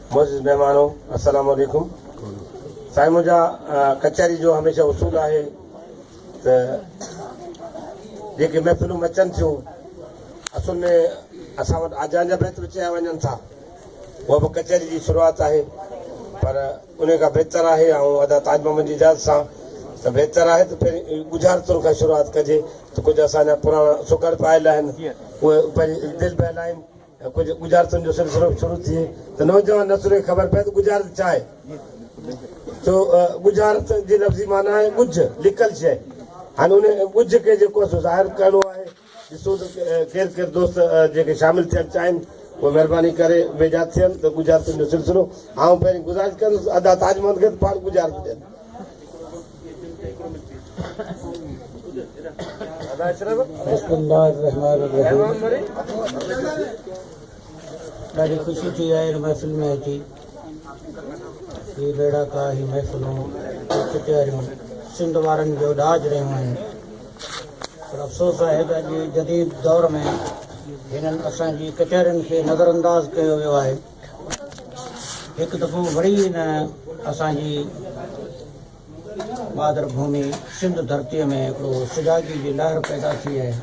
मोज़िज़ मेहमानों, अस्सलाम वालेकुम। साईं, मुंहिंजा कचहरी जो हमेशह उसूल आहे त जेके महफ़िलूं अचनि थियूं असुल में असां वटि आजान जा बैत चया वञनि था, उहा बि कचहरी जी शुरूआत आहे, पर उन खां बहितर आहे ऐं अदा ताज मोहम्मद जी इजाज़त सां त बहितर आहे त पहिरीं गुज़ारतुनि खां शुरूआत कजे। त कुझु असांजा पुराणा सुकड़ पायल आहिनि, उहे पंहिंजी दिलि बहलाइनि, कुझु गुज़ारतुनि जो सिलसिलो शुरू थिए त नौजवान नसुल खे ख़बर पए त गुज़ारत छा आहे। तो गुज़ारत जी लफ़्ज़ी माना आहे ॻुझ, लिकल शइ। हाणे उन ॻुझ खे जेको ज़ाहिर करिणो आहे, ॾिसो त केरु केरु दोस्त जेके शामिल थियणु चाहिनि उहे महिरबानी करे वेझा थियनि त गुज़ारतुनि जो सिलसिलो। ऐं पहिरीं गुज़ारिश कंदुसि अदा ताज मोहम्मद खे त पाण गुज़ारत ॾियनि। ॾाढी ख़ुशी थी आहे हिन महफ़िल में अची। ही बेड़ा का ही महफ़िलूं कचहरियूं सिंध वारनि जो ॾाज रहियूं आहिनि। पर अफ़सोस आहे त अॼु जदीद दौर में हिननि असांजी कचहरियुनि खे नज़रअंदाज़ कयो वियो आहे। हिकु दफ़ो वरी हिन असांजी मादर भूमि सिंध धरतीअ में हिकिड़ो सुजागी जी लहर पैदा थी आहे।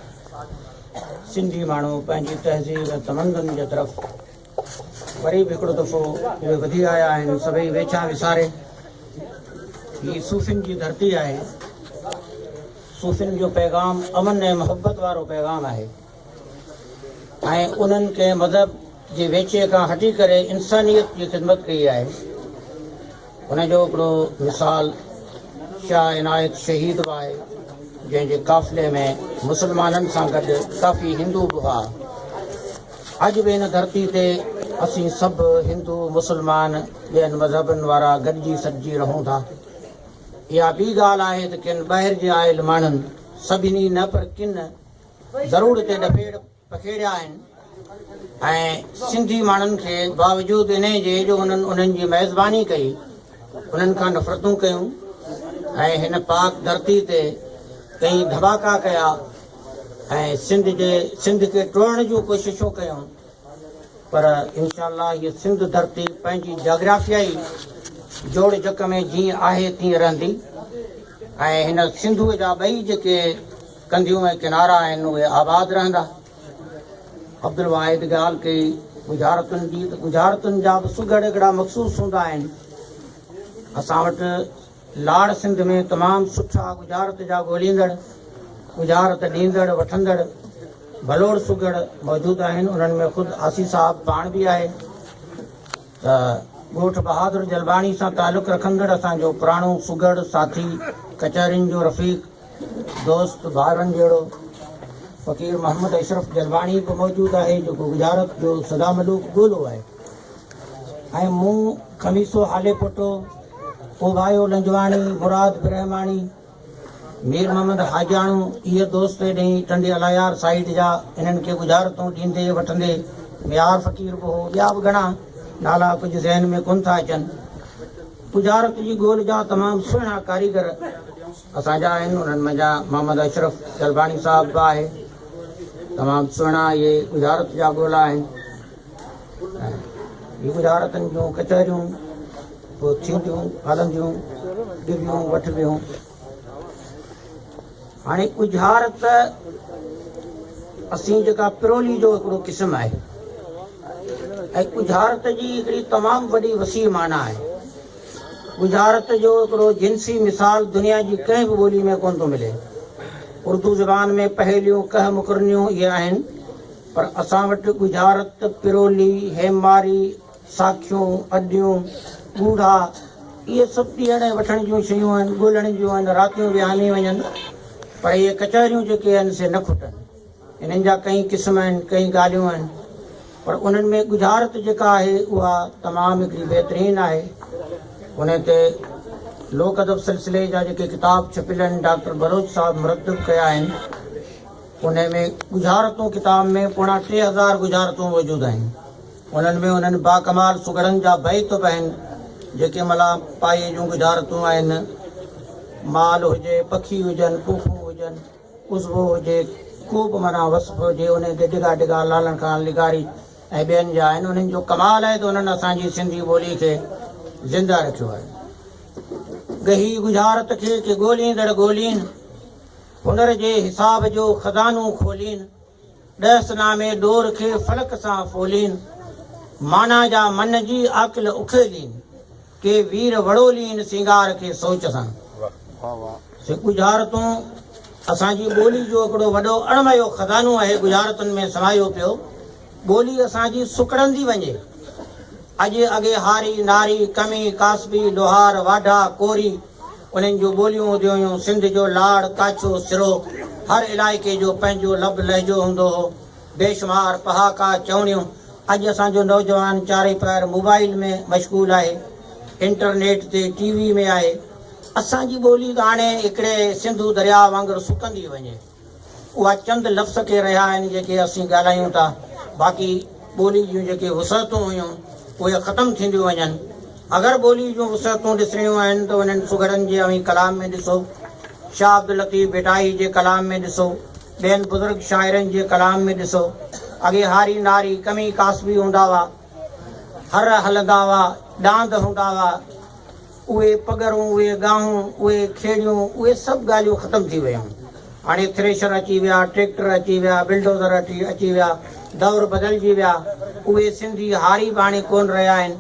सिंधी माण्हू पंहिंजी तहज़ीब ऐं तमंदुनि जे तरफ़ वरी बि हिकिड़ो दफ़ो उहे वधी आया आहिनि, सभई वेछा विसारे। हीअ सूफ़ियुनि जी धरती आहे। सूफ़ियुनि जो पैगाम अमन ऐं मोहबत वारो पैगाम आहे ऐं उन्हनि कंहिं मज़हब जे वेचे खां हटी करे इंसानियत जी ख़िदमत कई आहे। उनजो हिकिड़ो मिसाल शाह इनायत शहीद आहे, जंहिंजे काफ़िले में मुस्लमाननि सां गॾु काफ़ी हिंदू बि हुआ। अॼु बि हिन धरती ते असीं सभु हिंदू मुस्लमान ॿियनि मज़हबनि वारा गॾिजी सॾिजी रहूं था। इहा ॿी ॻाल्हि आहे त किन ॿाहिरि जे आयल माण्हुनि सभिनी न पर किन ज़रूरु हिते ॾफेड़ पखेड़िया आहिनि ऐं सिंधी माण्हुनि खे बावजूदि इन जे जो उन्हनि जी मेज़बानी कई, उन्हनि खां नफ़रतूं कयूं ऐं हिन पाक धरती ते कई धमाका कया ऐं सिंध खे टोड़ण जूं कोशिशूं कयूं। पर इंशाअल्लाह हीअ सिंध धरती पंहिंजी जोग्राफियाई जोड़ जक में जीअं आहे तीअं रहंदी ऐं हिन सिंधूअ जा ॿई जेके कंधियूं ऐं किनारा आहिनि उहे आबाद रहंदा। अब्दुल वाहिद ॻाल्हि कई गुज़ारतुनि जी, त गुज़ारतुनि जा बि सुगड़ हिकिड़ा मख़सूस हूंदा आहिनि। असां वटि लाड़ सिंध में तमामु सुठा गुज़ारत जा ॻोल्हींदड़, गुज़ारत ॾींदड़ वठंदड़ भलोड़ सुगड़ मौजूदु आहिनि। उन्हनि में ख़ुदि आसी साहब पाण बि आहे। त ॻोठ बहादुर जलबाणी सां तालुक़ु रखंदड़ असांजो पुराणो सुगड़ साथी, कचहरियुनि जो रफ़ीक, दोस्त, भाउरनि जहिड़ो फ़क़ीर मोहम्मद अशरफ जलबाणी बि मौजूदु आहे, जेको गुज़ारत जो सदा मलूक ॻोल्हो आहे। ऐं मूं खमीसो हाले पुटो, ओभायो लंजवाणी, मुराद ब्रह्माणी, मीर मोहम्मद हाजाणू, इहे दोस्त ॾेई टंडे अलायार साइड जा इन्हनि खे गुज़ारतूं ॾींदे वठंदे मियार फ़क़ीर बि हो। ॿिया बि घणा नाला कुझु ज़हन में कोन था अचनि। गुज़ारत जी ॻोल्ह जा तमामु सुहिणा कारीगर असांजा आहिनि। उन्हनि मंझां मोहम्मद अशरफ जलबाणी साहिब बि आहे। तमामु सुहिणा इहे गुज़ारत जा ॻोल्हा आहिनि। इहे गुज़ारतनि जूं कचहरियूं पोइ थींदियूं हलंदियूं, ॾिबियूं वठबियूं। हाणे गुज़ारत असीं जेका पिरोली जो हिकिड़ो क़िस्म आहे ऐं गुज़ारत जी हिकिड़ी तमामु वॾी वसी माना आहे। गुज़ारत जो हिकिड़ो जिन्सी मिसाल दुनिया जी कंहिं बि ॿोली में कोन थो मिले। उर्दू ज़बान में पहेलियूं कह मुकरनियूं इहे आहिनि, पर असां वटि गुज़ारत, पिरोली, हेमारी, साखियूं, अॾियूं, ॻूढ़ा, इहे सभु ॾियण वठण जूं शयूं आहिनि, ॻोल्हण जूं आहिनि। रातियूं विहानी वञनि पर इहे कचहरियूं जेके आहिनि से न खुटनि। इन्हनि जा कई क़िस्म आहिनि, कई ॻाल्हियूं आहिनि, पर उन्हनि में गुज़ारत जेका आहे उहा तमामु हिकिड़ी बहितरीनु आहे। उन ते लोक अदब सिलसिले जा जेके किताब छपियल आहिनि, डॉक्टर बलोच साहब मुरतब कया आहिनि। उन में गुज़ारतूं किताब में पोणा 3000 गुज़ारतूं मौजूदु आहिनि। उन्हनि में उन्हनि बाकमाल सुगड़नि जा बैत बि आहिनि, जेके मला पाए जूं गुज़ारतूं आहिनि। माल हुजे, पखी हुजनि, पूफूं हुजनि, उज़वो हुजे, को बि माना वसफ़ हुजे, उन ते डिघा डिघा लालनि खां लिगारी ऐं ॿियनि जा आहिनि। उन्हनि जो कमाल आहे त उन्हनि असांजी सिंधी ॿोली खे ज़िंदा रखियो आहे। गही गुजारत खे के ॻोल्हींदड़ ॻोल्हीन, हुनर जे हिसाब जो खज़ानो खोलीन, ॾहसनामे डोर खे फलक सां फोलीन, माना जा मन जी अक़ल उखेलीन, के वीर वड़ोलीन सिंगार खे सोच सां। गुजारतूं असांजी ॿोली जो हिकिड़ो वॾो अणमयो खज़ानो आहे, गुजारतुनि में समायो पियो। ॿोली असांजी सुकड़ंदी वञे। अॼु अॻे हारी नारी कमी कासबी लोहार वाढा कोरी उन्हनि जूं ॿोलियूं हूंदियूं हुयूं। सिंध जो लाड़ काछो सिरो, हर इलाइक़े जो पंहिंजो लब लहजो हूंदो हो। बेशुमार पहाका चवणियूं। अॼु असांजो नौजवान चारे पैर मोबाइल में मशगूल आहे, इंटरनेट ते टीवी में आहे। असांजी ॿोली त हाणे हिकिड़े सिंधू दरिया वांगुरु सुकंदी वञे। उहा चंद लफ़्ज़ के रहिया आहिनि जेके असीं ॻाल्हायूं था। बाक़ी ॿोली जूं जेके वुसअतूं हुयूं उहे ख़तमु थींदियूं वञनि। अगरि ॿोली जूं वुसअतूं ॾिसणियूं आहिनि त उन्हनि सुगड़नि जे अवी कलाम में ॾिसो, शाह अब्दुल लतीफ़ भिटाई जे कलाम में ॾिसो, ॿियनि बुज़ुर्ग शाइरनि जे कलाम में ॾिसो। अॻे हारी नारी कमी कासबी हूंदा हुआ, हर हलंदा हुआ, डांद हूंदा हुआ। उहे पगरूं, उहे गाहूं, उहे खेड़ियूं, उहे सभु ॻाल्हियूं ख़तमु थी वियूं। हाणे थ्रेशर अची विया, ट्रैक्टर अची विया, बिल्डोज़र अची विया, दौर बदिलजी विया। उहे सिंधी हारी बि हाणे कोन रहिया आहिनि।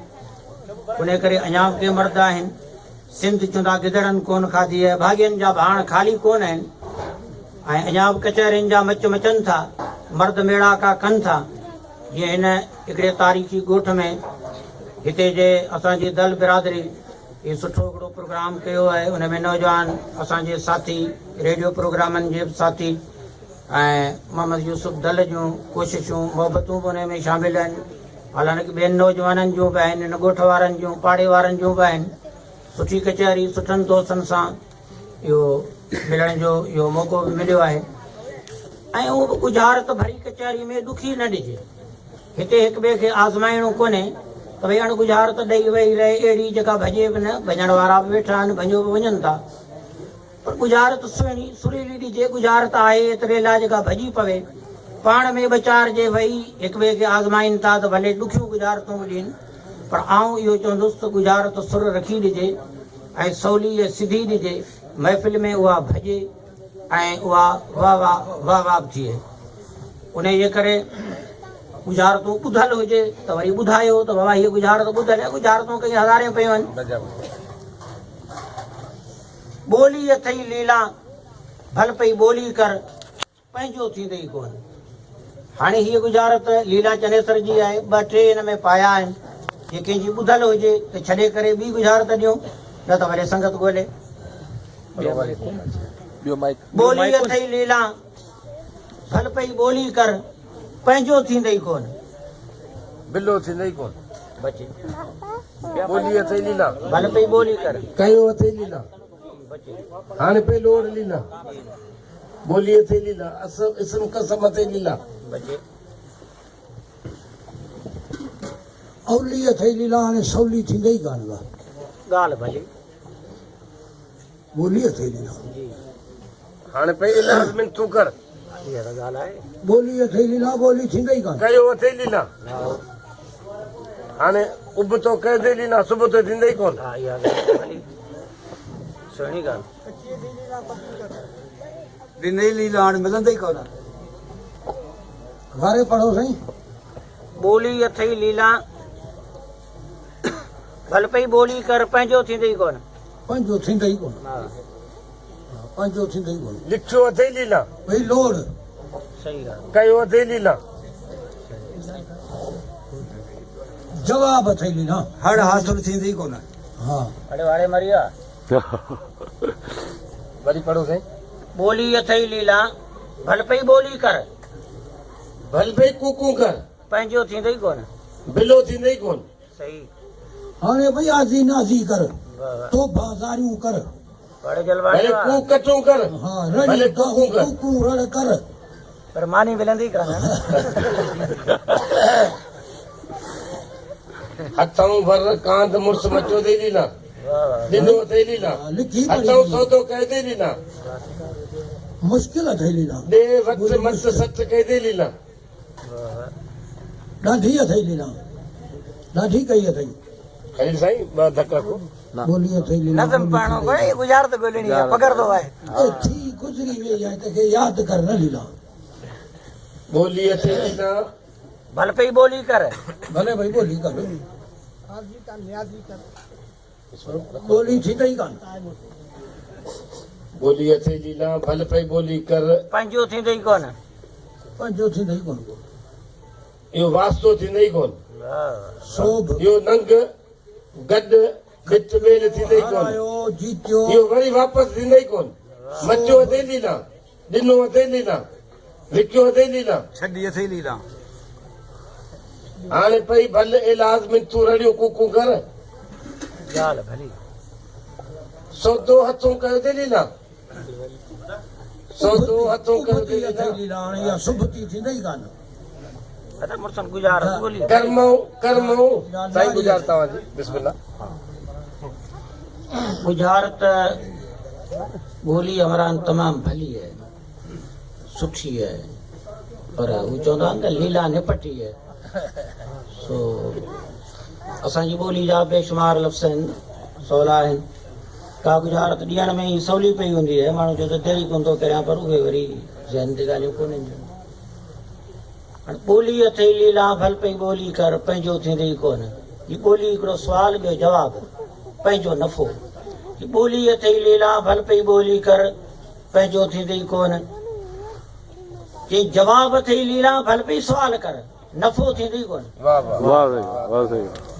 उन करे अञा के मर्द आहिनि, सिंध चवंदा गिदड़नि कोन खाधी आहे। भाॼियुनि जा भाण ख़ाली कोन आहिनि ऐं अञा बि कचहरियुनि जा मच मचनि था, मर्द मेड़ा का कनि था। जीअं हिन हिकिड़े तारीख़ी ॻोठ में हिते जे असांजी दल बिरादरी इहो सुठो हिकिड़ो प्रोग्राम कयो आहे। उन में नौजवान असांजे साथी, रेडियो प्रोग्रामनि जे साथी ऐं मोहम्मद यूसुफ दल जूं कोशिशूं मोहबतूं बि उन में शामिल आहिनि। हालांकि ॿियनि नौजवाननि जूं बि आहिनि, इन ॻोठ वारनि जूं, पाड़े वारनि जूं बि आहिनि। सुठी कचहरी, सुठनि दोस्तनि सां इहो मिलण जो इहो मौक़ो बि मिलियो आहे। ऐं उहो बि गुजारत भरी कचहरी में ॾुखी न ॾिजे। हिते हिक ॿिए खे आज़माइणो कोन्हे त भई हाणे गुजारत ॾेई वेही रहे, अहिड़ी जेका भॼे बि न। भॼण वारा बि वेठा आहिनि, भॼो बि वञनि था, पर गुजारत सुहिणी सुरीली ॾिजे। गुजारत आहे एतिरे लाइ जेका भॼी पवे, पाण में ॿचारजे वेही हिक ॿिए खे आज़माइनि था त भले ॾुखियूं गुजारतूं बि ॾियनि, पर आऊं इहो चवंदुसि त गुजारत सुर रखी ॾिजे ऐं सवली ऐं सिधी ॾिजे। महफ़िल में उहा भॼे ऐं उहा वाह वाह वाह वाह बि थिए। उन जे करे गुजारतूं ॿुधल हुजे त वरी ॿुधायो त बाबा हीअ गुजारत ॿुधल आहे। गुजारतूं कई हज़ारे पियूं आहिनि। ॿोली अथई लीला, भल पई ॿोली कर, पंहिंजो थींदई कोन। हाणे हीअ गुजारत लीला चनेसर जी आहे। ॿ टे हिन में पाया आहिनि। जे कंहिंजी ॿुधल हुजे त छॾे करे ॿी गुजारत ॾियूं, न त वरी संगत ॻोल्हे। ॿोली अथई लीला, भल पई ॿोली कर, पंहिंजो थींदई कोन। बिल्लो थींदई कोन। बचे ॿोली अथई लीला, भल पई ॿोली कर, कयो अथई लीला, हाणे पे लोड़ लीला। ॿोली अथई लीला, इसम कसम अथई लीला। बचे अवली अथई लीला, हाणे सवली थींदई कान का ॻाल्हि भली। ॿोली अथई लीला, हाणे पे इलाज में तूं कर, इहा त ॻाल्हि आहे। ॿोली अथई लीला, ॿोली थींदई कान। कयो अथई लीला, हाणे उब तो कह दे लीला, सुबुह तो थींदई कोन। हा, इहा ॻाल्हि भली सुहिणी ॻाल्हि। ॾिनई लीला, हाणे मिलंदई कोन। वारे पढ़ो साईं। ॿोली अथई लीला, भल पई ॿोली कर, पंहिंजो थींदई कोन। पंहिंजो थींदई कोन, हा, पंहिंजो थींदई कोन। लिखियो अथई लीला, भई लोड़, सही ॻाल्हि। कयो अथई लीला, जवाब अथई लीला, हड़ हासिल थींदी कोन। हा। अड़े वारे मरिया। वरी पढ़ो साईं। ॿोली अथई लीला, भल पई ॿोली कर, भल भई कूकू कर, पंहिंजो थींदई कोन। बिलो थींदई कोन। सही। हाणे भई आज़ी नाज़ी कर, वाह वाह। तो बाज़ारियूं कर, बड़े भले जलवाणी कू कटूं कर, हाँ भले रड़ी कूकू कर। कूकू रड़ कर। पर मानी मिलंदी कान। हथों भर कांध मुड़स मचो दे लीला, वाह वाह। ॾिनो अथई लीला, लिखी हथों पढ़ी सौदो कह दे लीला, मुश्किल अथई लीला, ॾे वक्त मत सच कह दे लीला। ॾाढी अथई लीला ॾाढी कई अथई खलील साईं ॿ धक रखो ॿोली अथई लीला नज़म पाइणो कोन्हे गुज़ारत ॻोल्हणी आहे पकड़ थो आहे ए थी गुज़री वई आहे तंहिंखे यादि कर न लीला ॿोली अथे लीला भल पई ॿोली कर भले भई ॿोली कर ॿोली थींदई कान ॿोली अथे लीला भल पई ॿोली कर पंहिंजो थींदो ई कोन पंहिंजो थींदई कोन इहो वास्तो थींदई कोन सोभ इहो नंग गॾु भिट मेल थींदई कोन हारायो जीतियो इहो वरी वापसि थींदई कोन मचियो अथे लीला ॾिनो अथे लीला विकियो अथे लीला छॾी अथई लीला हाणे पई भल इलाज में तूं रड़ियो कूकू कर ॻाल्हि भली सौदो हथों कयो अथे लीला सौदो हथों कयो अथे सुभती अथई लीला लीला हाणे इहा सुभती थींदई कान अरे मुर्सन गुज़ारत ॿोली कर्मो साईं गुज़ार तव्हांजी बिस्मिल्लाह गुजारत बोली अमरान तमाम भली है सुठी है पर वो चवंदा आहिनि त लीला निपटी है सो असांजी ॿोली जा बेशुमार लफ़्ज़ आहिनि सवला आहिनि का गुजारत ॾियण में ई सवली पई हूंदी आहे माण्हू चवंदो देरी कोन थो करियां पर उहे वरी ज़हन ते ॻाल्हियूं कोन ईंदियूं हाणे ॿोली अथई लीला भल पई ॿोली कर पंहिंजो थींदई कोन ही ॿोली हिकिड़ो सुवाल ॿियो जवाबु पंहिंजो नफ़ो ही ॿोली अथई लीला भल पई ॿोली कर पंहिंजो थींदई कोन जे जवाब अथई लीला भल पई सुवाल कर नफ़ो थींदई कोन वाह वाह वाह